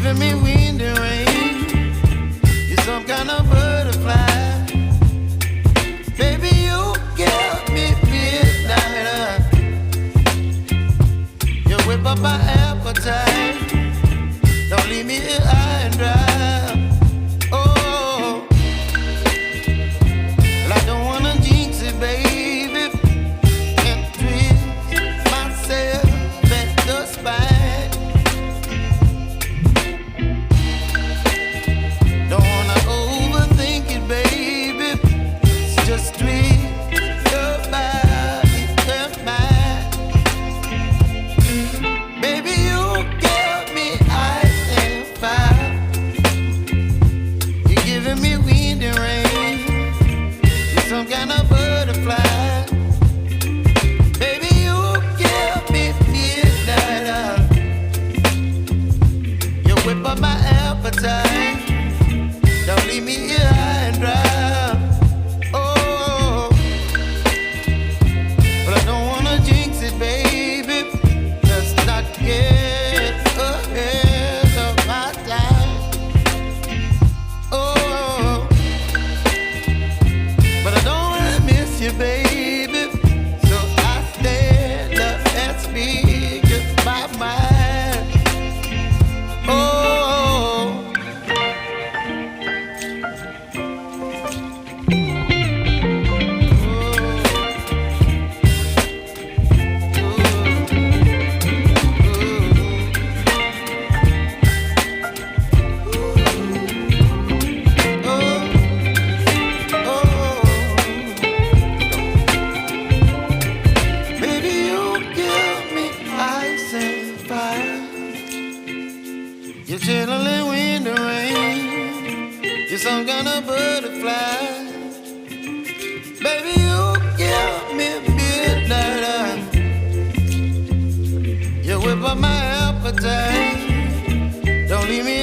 giving me wind and rain. You're some kind of butterfly. Baby, you give me midnight. You whip up my appetite. Don't leave me here high and dry. Oh, well, I don't wanna jinx it, baby, and twist myself at the spine. Don't wanna overthink it, baby. It's just twist your body and mine. Baby, you give me ice and fire. You're giving me wind and rain. You're some kind of butterfly. Baby, you give me midnight. You whip up my appetite. Don't leave me here high and dry. Oh, but I don't wanna jinx it, baby. Let's not get ahead of my time. Oh, but I don't wanna miss you, baby. So I stand up and speak just my mind. Oh. Baby, you give me ice and fire. You're chilling wind and rain. You're some kind of butterfly. Baby, you give me midnight. You whip up my appetite. Don't leave me